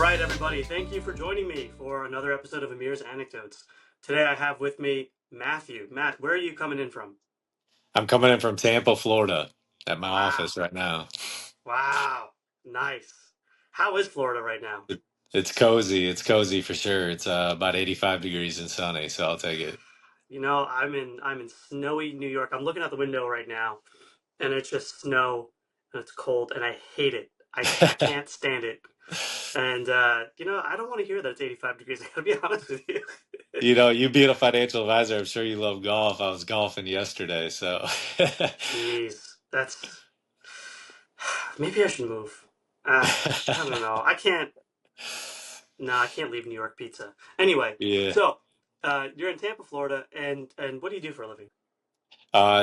right, everybody. Thank you for joining me for another episode of Amir's Anecdotes. Today I have with me Matthew. Matt, where are you coming in from? I'm coming in from Tampa, Florida, at my Wow. office right now. Wow. Nice. How is Florida right now? It's cozy. It's cozy for sure. It's about 85 degrees and sunny, so I'll take it. I'm in snowy New York. I'm looking out the window right now, and it's just snow, and it's cold, and I hate it. I can't stand it. And I don't want to hear that it's 85 degrees. I gotta be honest with you. You being a financial advisor, I'm sure you love golf. I was golfing yesterday, so Jeez, that's maybe I should move. I don't know. I can't. No, I can't leave New York pizza. Anyway, yeah. so you're in Tampa, Florida, and what do you do for a living?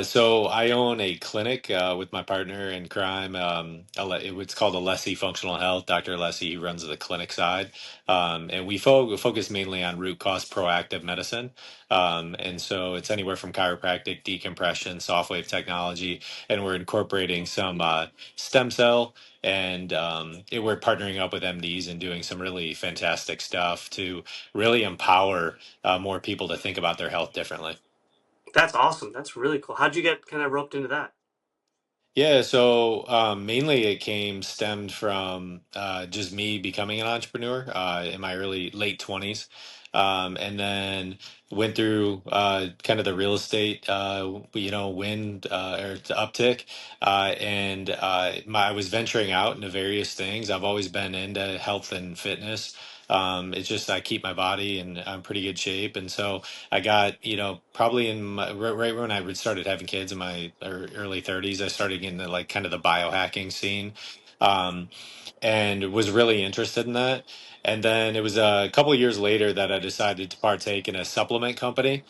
So I own a clinic with my partner in crime. It's called Alessi Functional Health. Dr. Alessi, he runs the clinic side, and we focus mainly on root cause proactive medicine. And so it's anywhere from chiropractic, decompression, soft wave technology, and we're incorporating some stem cell. And we're partnering up with MDs and doing some really fantastic stuff to really empower more people to think about their health differently. That's awesome. That's really cool. How'd you get kind of roped into that? Yeah, so mainly it stemmed from just me becoming an entrepreneur in my late 20s. And then went through kind of the real estate, wind or the uptick. I was venturing out into various things. I've always been into health and fitness. It's just I keep my body in pretty good shape. And so I got, probably right when I started having kids in my early 30s, I started getting into like kind of the biohacking scene, um, and was really interested in that. And then it was a couple of years later that I decided to partake in a supplement company,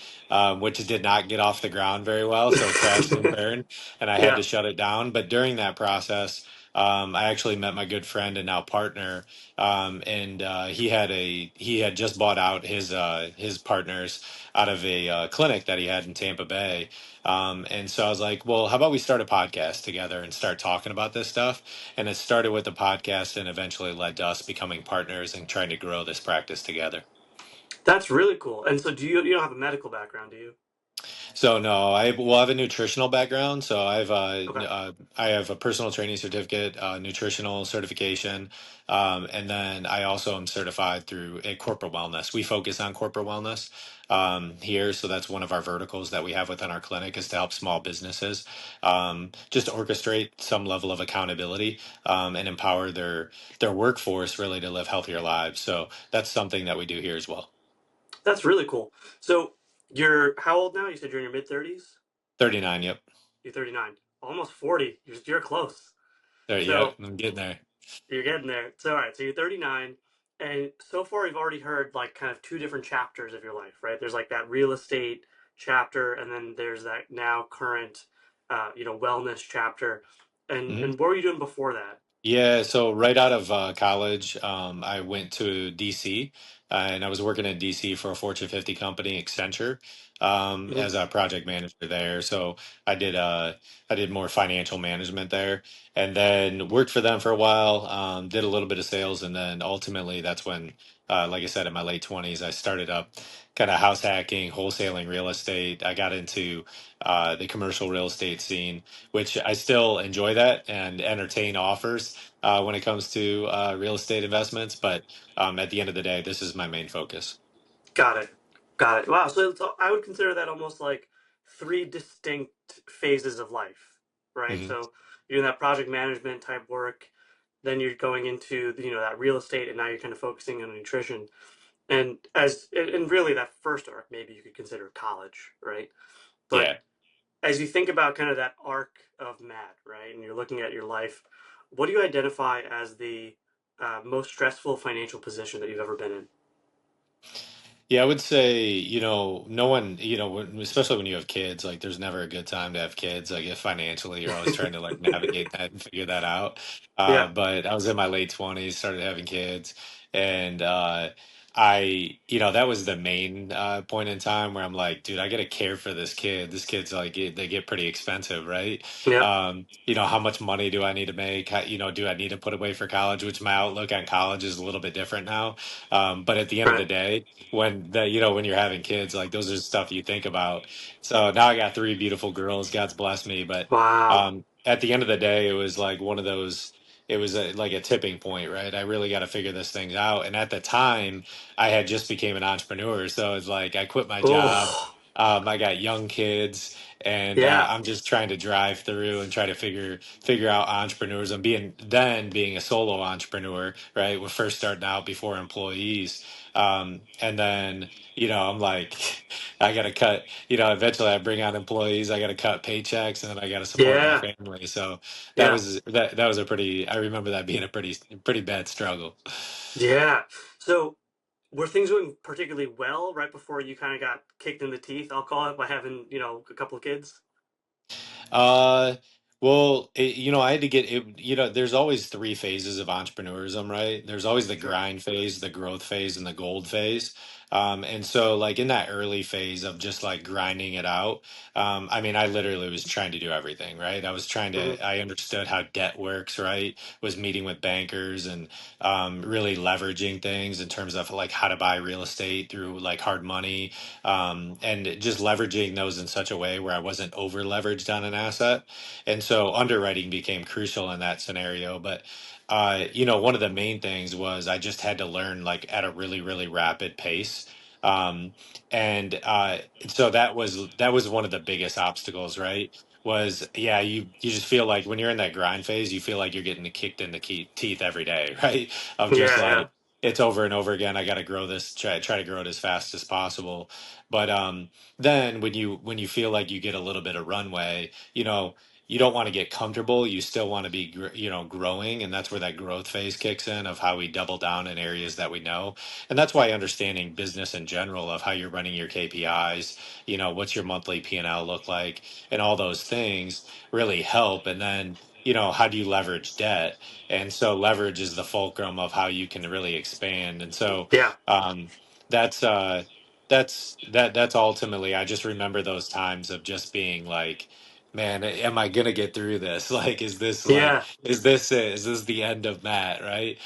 which did not get off the ground very well. So it crashed and burned, and I had Yeah, to shut it down. But during that process, I actually met my good friend and now partner, and he had just bought out his partners out of a clinic that he had in Tampa Bay. And so I was like, well, how about we start a podcast together and start talking about this stuff? And it started with the podcast and eventually led to us becoming partners and trying to grow this practice together. that's really cool. And so, you don't have a medical background, do you? So no, I have a nutritional background. So Okay. I have a personal training certificate, nutritional certification, and then I also am certified through a corporate wellness. We focus on corporate wellness here, so that's one of our verticals that we have within our clinic is to help small businesses just orchestrate some level of accountability and empower their workforce really to live healthier lives. So that's something that we do here as well. That's really cool. So you're how old now? You said you're in your mid 30s? 39. Yep. You're 39. Almost 40. You're close. There. Yep. So I'm getting there. you're getting there. So all right, so you're 39, and so far you've already heard like kind of two different chapters of your life, right? There's like that real estate chapter, and then there's that now current, wellness chapter. And what were you doing before that? Yeah, so right out of college, I went to DC, and I was working in DC for a Fortune 50 company, Accenture, Mhm. as a project manager there. So I did I did more financial management there, and then worked for them for a while. Did a little bit of sales, and then ultimately that's when, like I said, in my late 20s, I started up kind of house hacking, wholesaling real estate. I got into the commercial real estate scene, which I still enjoy that and entertain offers when it comes to real estate investments. But at the end of the day, this is my main focus. Got it. Got it. Wow. I would consider that almost like three distinct phases of life, right? Hmm. So you're doing that project management type work, then you're going into that real estate, and now you're kind of focusing on nutrition. And really that first arc, maybe you could consider college, right? But Yeah. as you think about kind of that arc of Matt, right, and you're looking at your life, what do you identify as the most stressful financial position that you've ever been in? Yeah, I would say, no one, especially when you have kids, like there's never a good time to have kids. Like if financially, you're always trying to like navigate that and figure that out. Yeah. But I was in my late 20s, started having kids, and that was the main point in time where I'm like, dude, I gotta care for this kid. This kid's like, they get pretty expensive, right? Yep. How much money do I need to make? Do I need to put away for college? Which my outlook on college is a little bit different now. But at the end of the Right. day, when you're having kids, like those are stuff you think about. So now I got three beautiful girls. God's blessed me. But Wow. at the end of the day, it was like one of those. It was like a tipping point, right? I really got to figure this thing out. And at the time, I had just became an entrepreneur, so it's like I quit my job. Oh. I got young kids, and Yeah. I'm just trying to drive through and try to figure out entrepreneurs. And being a solo entrepreneur, right? We're first starting out before employees, and then I'm like, I got to cut. Eventually I bring on employees. I got to cut paychecks, and then I got to support my Yeah. family. So Yeah. that was a pretty. I remember that being a pretty bad struggle. Yeah. So were things going particularly well right before you kind of got kicked in the teeth? I'll call it by having a couple of kids. Uh, I had to get it. There's always three phases of entrepreneurism, right? There's always the Sure. grind phase, the growth phase, and the gold phase. And so, like in that early phase of just like grinding it out, I mean, I literally was trying to do everything, right? Hmm. I understood how debt works, right? Was meeting with bankers and really leveraging things in terms of like how to buy real estate through like hard money, and just leveraging those in such a way where I wasn't over leveraged on an asset. And so underwriting became crucial in that scenario. But one of the main things was I just had to learn like at a really, really rapid pace. Um, and so that was one of the biggest obstacles, right? Was yeah, you just feel like when you're in that grind phase, you feel like you're getting kicked in the teeth every day, right? Of just Yeah. Yeah. like it's over and over again. I got to grow this, try to grow it as fast as possible. But then when you feel like you get a little bit of runway, you don't want to get comfortable. You still want to be growing, and that's where that growth phase kicks in of how we double down in areas that we know. And that's why understanding business in general of how you're running your KPIs, what's your monthly P&L look like, and all those things really help. And then how do you leverage debt? And so leverage is the fulcrum of how you can really expand. And so Yeah. um, that's that's ultimately, I just remember those times of just being like, man, am I gonna get through this? Like, Yeah. is this the end of Matt, right?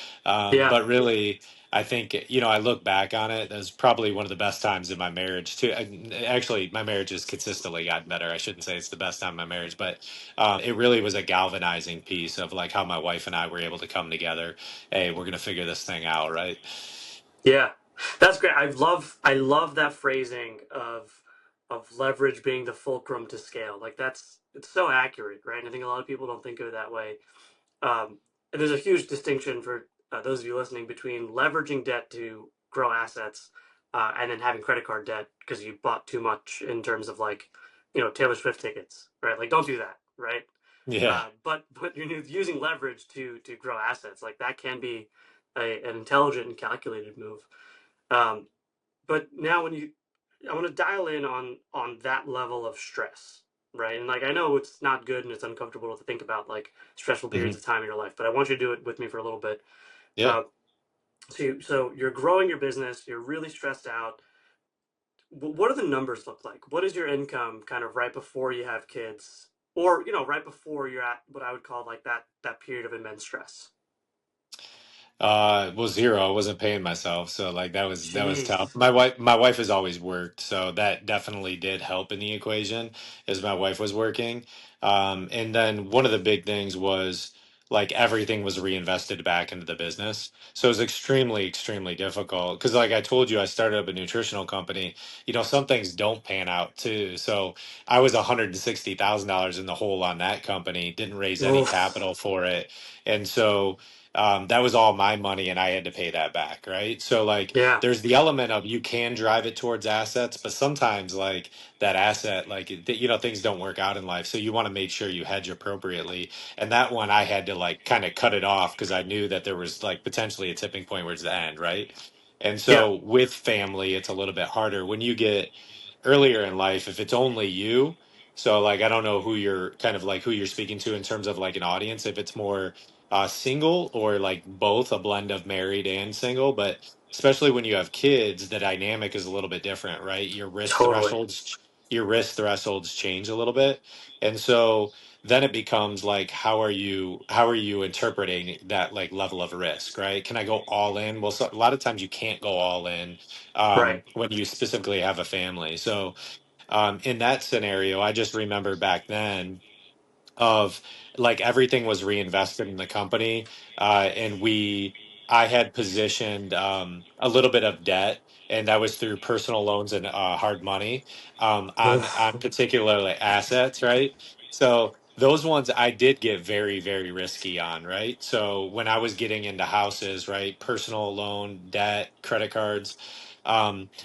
Yeah. But really, I think, I look back on it, that was probably one of the best times in my marriage too. Actually, my marriage has consistently gotten better. I shouldn't say it's the best time in my marriage, but it really was a galvanizing piece of like how my wife and I were able to come together. Hey, we're gonna figure this thing out, right? Yeah. That's great. I love that phrasing of leverage being the fulcrum to scale. Like it's so accurate, right? And I think a lot of people don't think of it that way. And there's a huge distinction for those of you listening between leveraging debt to grow assets and then having credit card debt because you bought too much in terms of like, Taylor Swift tickets, right? Like, don't do that, right? Yeah. But you're using leverage to grow assets. Like that can be an intelligent and calculated move. Um, but now I want to dial in on that level of stress, right? And like I know it's not good and it's uncomfortable to think about like stressful Hmm. periods of time in your life, but I want you to do it with me for a little bit. Yeah. Uh, so you're growing your business, you're really stressed out. What do the numbers look like? What is your income kind of right before you have kids, or right before you're at what I would call like that period of immense stress? Well, zero. I wasn't paying myself, so like that was tough. Jeez. My wife has always worked, so that definitely did help in the equation, as my wife was working. And then one of the big things was like everything was reinvested back into the business. So it was extremely, extremely difficult because, like I told you, I started up a nutritional company. Some things don't pan out too. So I was $160,000 in the hole on that company, didn't raise any Oof. capital for it, and so that was all my money and I had to pay that back, right? So like Yeah. there's the element of you can drive it towards assets, but sometimes like that asset, like things don't work out in life. So you want to make sure you hedge appropriately. And that one I had to like kind of cut it off because I knew that there was like potentially a tipping point where it's the end, right? And Yeah. so with family, it's a little bit harder. When you get earlier in life, if it's only you, so like I don't know who you're speaking to in terms of like an audience, if it's more single or like both, a blend of married and single. But especially when you have kids, the dynamic is a little bit different, right? Totally. Your risk thresholds change a little bit. And so then it becomes like, how are you interpreting that like level of risk, right? Can I go all in? Well, so, a lot of times you can't go all in Right. when you specifically have a family. So in that scenario, I just remember back then of like everything was reinvested in the company, and I had positioned a little bit of debt, and that was through personal loans and hard money Oof. on particularly assets, right? So those ones I did get very, very risky on, right? So when I was getting into houses, right, personal loan, debt, credit cards,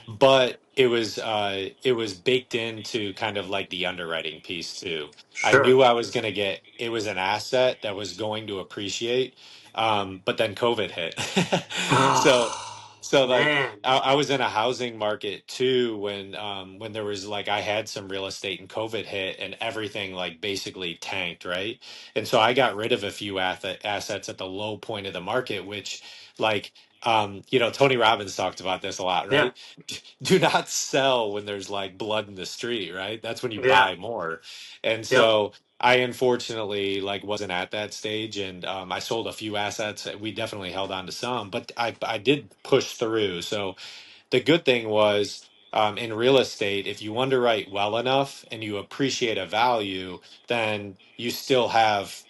but it was baked into kind of like the underwriting piece too. I Sure. knew I was going to get, it was an asset that was going to appreciate. But then COVID hit. So, Oh, so like man. I was in a housing market too when there was like, I had some real estate and COVID hit and everything like basically tanked. Right. And so I got rid of a few assets at the low point of the market, which like, Tony Robbins talked about this a lot, Yeah. right? Do not sell when there's like blood in the street, right? That's when you Yeah. buy more. And Yep. so I unfortunately like wasn't at that stage, and I sold a few assets. We definitely held on to some, but I did push through. So the good thing was in real estate, if you underwrite well enough and you appreciate a value, then you still have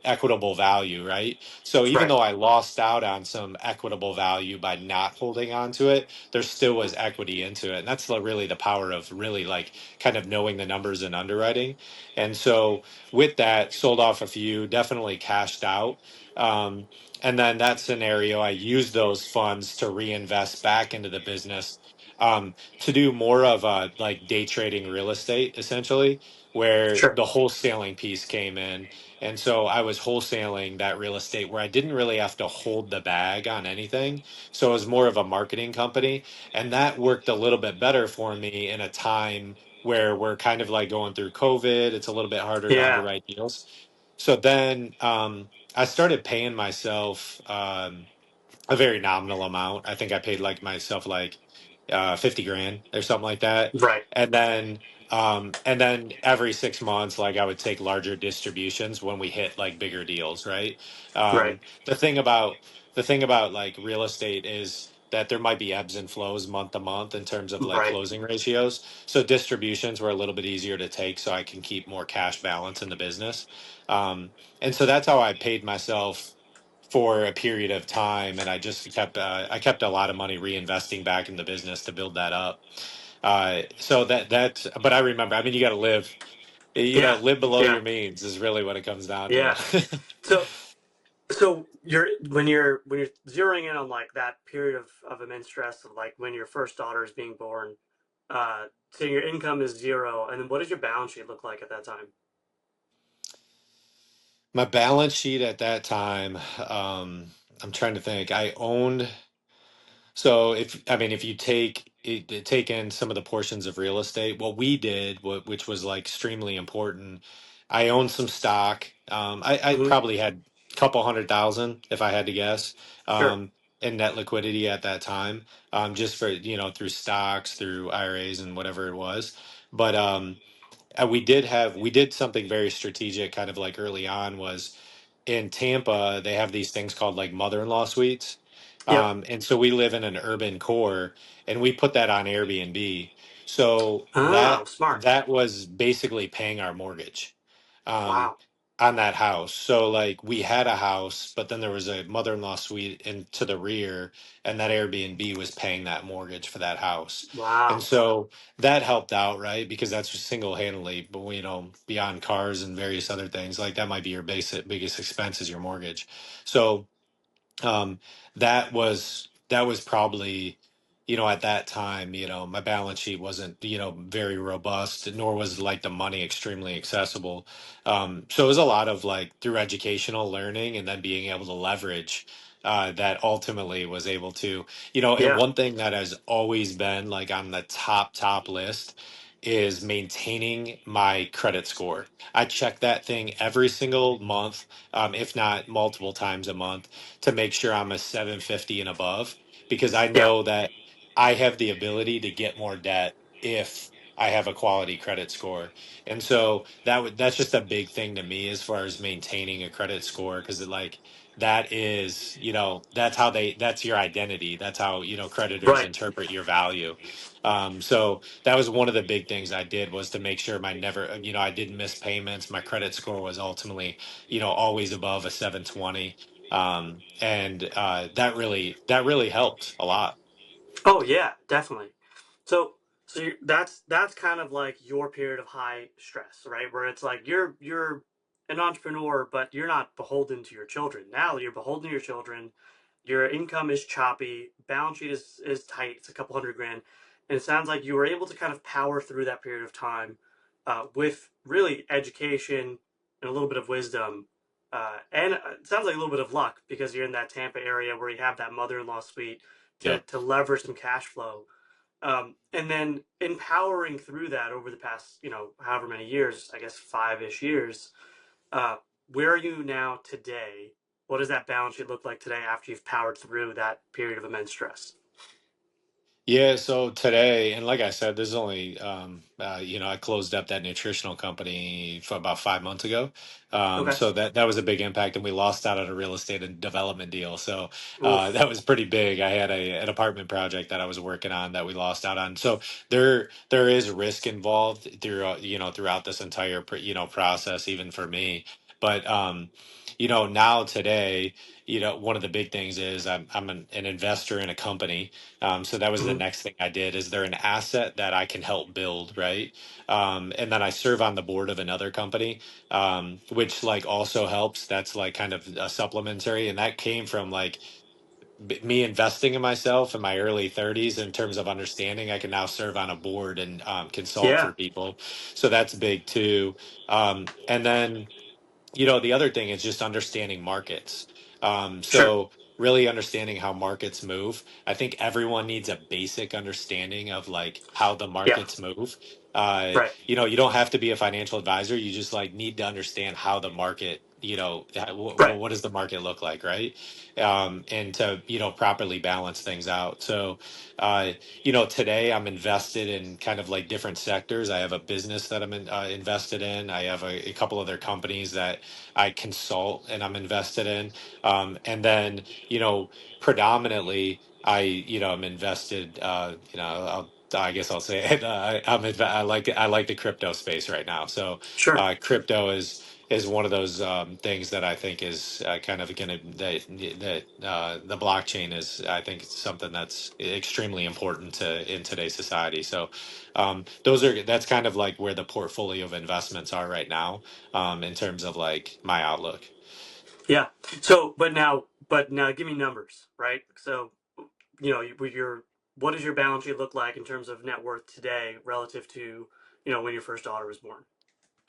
equitable value, right? So even Right. though I lost out on some equitable value by not holding on to it, there still was equity into it. And that's really the power of really like kind of knowing the numbers and underwriting. And so with that, sold off a few, definitely cashed out. Um, and then that scenario, I use those funds to reinvest back into the business, to do more of a like day trading real estate, essentially, where Sure. the wholesaling piece came in. And so I was wholesaling that real estate where I didn't really have to hold the bag on anything. So it was more of a marketing company. And that worked a little bit better for me in a time where we're kind of like going through COVID. It's a little bit harder to Yeah. underwrite deals. So then I started paying myself a very nominal amount. I think I paid like myself like 50 grand or something like that. Right. And then every 6 months, like I would take larger distributions when we hit like bigger deals, right? Right. Um, the thing about the thing about like real estate is that there might be ebbs and flows month to month in terms of like Right. closing ratios. So distributions were a little bit easier to take so I can keep more cash balance in the business. And so that's how I paid myself for a period of time, and I kept a lot of money reinvesting back in the business to build that up. So but I remember, I mean, you got to live, Yeah. live below Yeah. your means is really what it comes down Yeah. to. So when you're zeroing in on like that period of immense stress of like when your first daughter is being born, so your income is zero, and then what does your balance sheet look like at that time? My balance sheet at that time, I'm trying to think. I owned So if you take in some of the portions of real estate, what we did, which was like extremely important, I owned some stock. I Hmm. probably had a couple 100,000 if I had to guess, Sure. in net liquidity at that time, just for, through stocks, through IRAs and whatever it was. But we did something very strategic kind of like early on was in Tampa, they have these things called like mother-in-law suites. Yep. And so we live in an urban core and we put that on Airbnb. So Oh, smart. that was basically paying our mortgage um, Wow. on that house. So like we had a house, but then there was a mother-in-law suite in to the rear, and that Airbnb was paying that mortgage for that house. And Wow. so that helped out, right? Because that's just single-handedly, but beyond cars and various other things, like that might be your biggest expense is your mortgage. So um, that was probably, at that time, my balance sheet wasn't, very robust, nor was like the money extremely accessible. So it was a lot of like through educational learning and then being able to leverage. That ultimately was able to, and Yeah. one thing that has always been like on the top list is maintaining my credit score. I check that thing every single month, if not multiple times a month, to make sure I'm a 750 and above. because I Yeah. know that I have the ability to get more debt if I have a quality credit score. And so that's just a big thing to me as far as maintaining a credit score, because like that is, that's your identity. That's how, creditors Right. interpret your value. So that was one of the big things I did, was to make sure I didn't miss payments. My credit score was ultimately, always above a 720. And that really helped a lot. Oh yeah, definitely. So that's kind of like your period of high stress, right? Where it's like you're an entrepreneur, but you're not beholden to your children. Now you're beholden to your children. Your income is choppy. Balance sheet is tight. It's a couple hundred grand, and it sounds like you were able to kind of power through that period of time with really education and a little bit of wisdom. And it sounds like a little bit of luck because you're in that Tampa area where you have that mother-in-law suite to, Yep. to leverage some cash flow. And then empowering through that over the past, however many years, I guess 5-ish years, uh, where are you now today? What does that balance sheet look like today after you've powered through that period of immense stress? Yeah, so today, and like I said, this is only, I closed up that nutritional company for about 5 months ago. Okay. So that was a big impact, and we lost out on a real estate and development deal. So Oof. that was pretty big. I had an apartment project that I was working on that we lost out on. So there is risk involved throughout this entire process, even for me. But now today, one of the big things is I'm an investor in a company. So that was the Mhm. next thing I did. Is there an asset that I can help build, right? And then I serve on the board of another company, which like also helps. That's like kind of a supplementary, and that came from like me investing in myself in my early 30s in terms of understanding. I can now serve on a board and consult for Yeah. people, so that's big too. And then the other thing is just understanding markets. Sure. So really understanding how markets move. I think everyone needs a basic understanding of like how the Yeah. markets move. Right. You don't have to be a financial advisor. You just like need to understand how the market, Right. what does the market look like, right? And to, properly balance things out. So, today I'm invested in kind of like different sectors. I have a business that I'm invested in. I have a couple other companies that I consult and I'm invested in. And then, predominantly I'm invested, I guess I'll say it. I like the crypto space right now. So, Sure. crypto is one of those things that I think is kind of going to the blockchain is, I think, something that's extremely important in today's society. So that's kind of like where the portfolio of investments are right now, in terms of like my outlook. Yeah. So, but now, give me numbers, right? So, with your what does your balance sheet look like in terms of net worth today relative to when your first daughter was born?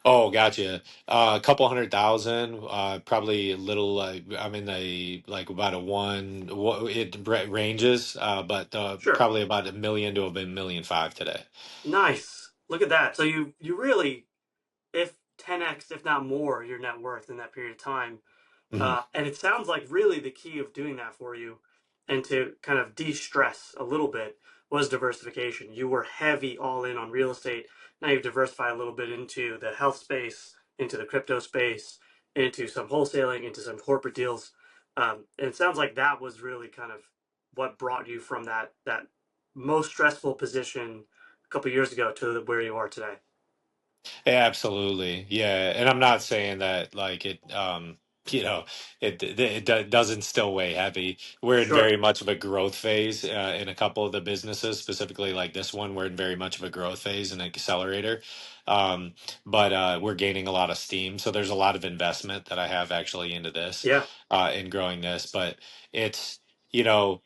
Oh, gotcha. A couple 100,000, probably a little. I'm in the like about a one. It ranges, but Sure. probably about 1 million to a million five today. Nice. Look at that. So you really, if 10x, if not more, your net worth in that period of time. Mhm. And it sounds like really the key of doing that for you and to kind of de stress a little bit was diversification. You were heavy all in on real estate. Now you've diversified a little bit into the health space, into the crypto space, into some wholesaling, into some corporate deals. And it sounds like that was really kind of what brought you from that most stressful position a couple years ago to where you are today. Yeah, absolutely. Yeah. And I'm not saying that like you know, doesn't still weigh heavy. We're in Sure. very much of a growth phase in a couple of the businesses, specifically like this one. We're in very much of a growth phase and accelerator. Um, but we're gaining a lot of steam. So there's a lot of investment that I have actually into this, Yeah. in growing this. But it's, you know,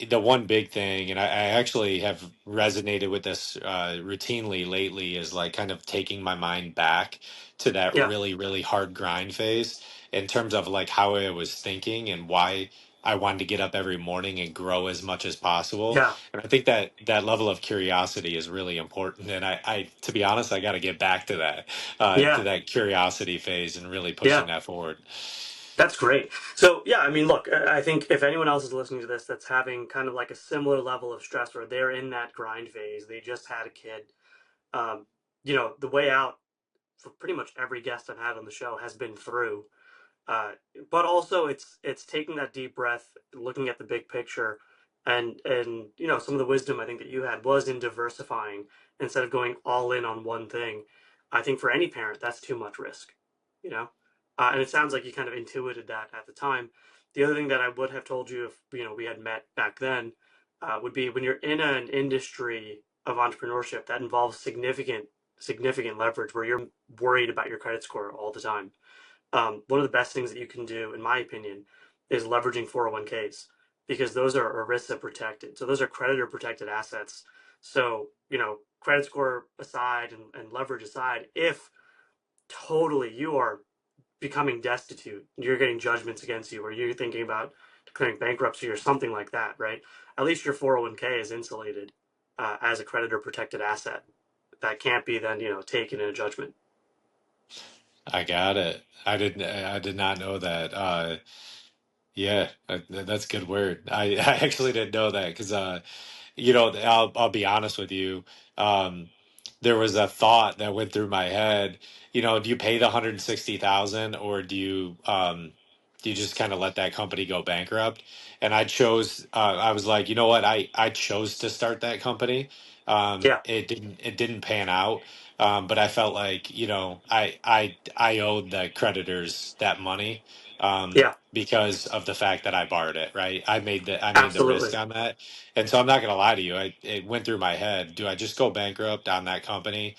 the one big thing, and I actually have resonated with this routinely lately, is like kind of taking my mind back to that Yeah. really, really hard grind phase in terms of like how I was thinking and why I wanted to get up every morning and grow as much as possible. Yeah. And I think that level of curiosity is really important. And to be honest, I got to get back to Yeah. that curiosity phase and really pushing Yeah. that forward. That's great. So yeah, I mean, look, I think if anyone else is listening to this that's having kind of like a similar level of stress, or they're in that grind phase, they just had a kid, um, the way out for pretty much every guest I've had on the show has been through. Uh, but also it's taking that deep breath, looking at the big picture, and some of the wisdom I think that you had was in diversifying instead of going all in on one thing. I think for any parent that's too much risk, you know, and it sounds like you kind of intuited that at the time. The other thing that I would have told you if we had met back then would be when you're in an industry of entrepreneurship that involves significant leverage where you're worried about your credit score all the time. One of the best things that you can do, in my opinion, is leveraging 401ks because those are ERISA protected. So those are creditor protected assets. So, credit score aside and leverage aside, if totally you are becoming destitute, you're getting judgments against you, or you're thinking about declaring bankruptcy or something like that, right? At least your 401k is insulated as a creditor protected asset that can't be then, taken in a judgment. I got it. I did not know that. Yeah, that's a good word. I actually didn't know that because I'll be honest with you. Um, there was a thought that went through my head. Do you pay the 160,000 or do you just kind of let that company go bankrupt? And I was like, you know what? I chose to start that company. Yeah, It didn't pan out. But I felt like, I owed the creditors that money yeah, because of the fact that I borrowed it, right? I made the risk absolutely. on that. And so I'm not going to lie to you. It went through my head. Do I just go bankrupt on that company?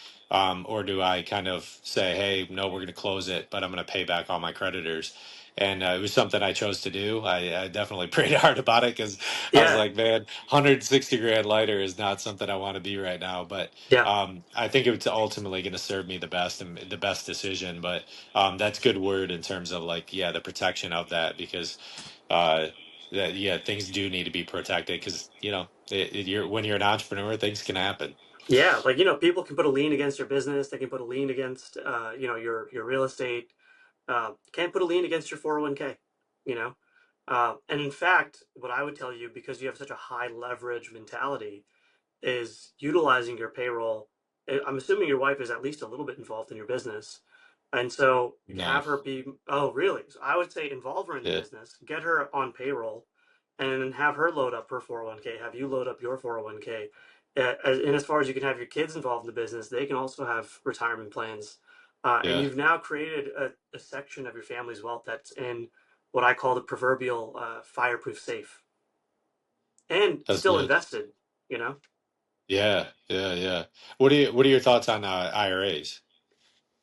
Or do I kind of say, hey, no, we're going to close it, but I'm going to pay back all my creditors? And it was something I chose to do. I definitely prayed hard about it because I was Yeah, like, man, 160 grand lighter is not something I want to be right now. But yeah. I think it's ultimately going to serve me the best and the best decision. But that's good word in terms of like, yeah, the protection of that because uh, yeah, things do need to be protected because when you're an entrepreneur, things can happen. Yeah, like people can put a lien against your business. They can put a lien against your real estate. Can't put a lien against your 401k. You know, and in fact, what I would tell you, because you have such a high leverage mentality, is utilizing your payroll. I'm assuming your wife is at least a little bit involved in your business. And so No, have her be, oh, really? So I would say involve her in the yeah, business, get her on payroll, and then have her load up her 401k, have you load up your 401k. And as far as you can have your kids involved in the business, they can also have retirement plans. And yeah, you've now created a section of your family's wealth that's in what I call the proverbial fireproof safe and that's still good. invested, you know? Yeah, yeah, yeah. What are your thoughts on IRAs?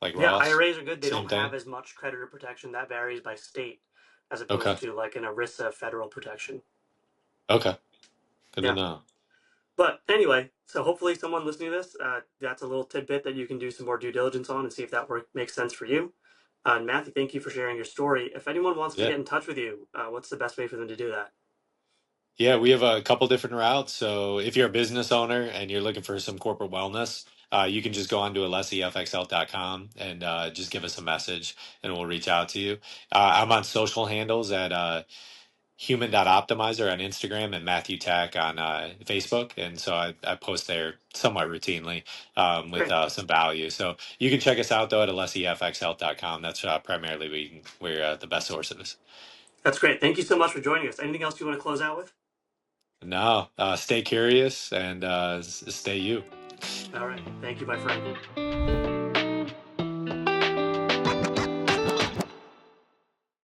Like Yeah, Roths? IRAs are good. They Same don't have thing? as much creditor protection. That varies by state as opposed Okay. to like an ERISA federal protection. Okay. Good to Yeah. know. But anyway, so hopefully someone listening to this, that's a little tidbit that you can do some more due diligence on and see if that makes sense for you. And Matthew, thank you for sharing your story. If anyone wants to Yeah. get in touch with you, what's the best way for them to do that? Yeah, we have a couple different routes. So if you're a business owner and you're looking for some corporate wellness, you can just go on to alessiafxl.com and just give us a message and we'll reach out to you. I'm on social handles at human.optimizer on Instagram and Matthew Tack on Facebook. And so I post there somewhat routinely with Great. some value. So you can check us out though at alessiafxl.com. That's primarily where the best source is. That's great. Thank you so much for joining us. Anything else you want to close out with? No, stay curious and stay you. All right. Thank you, my friend.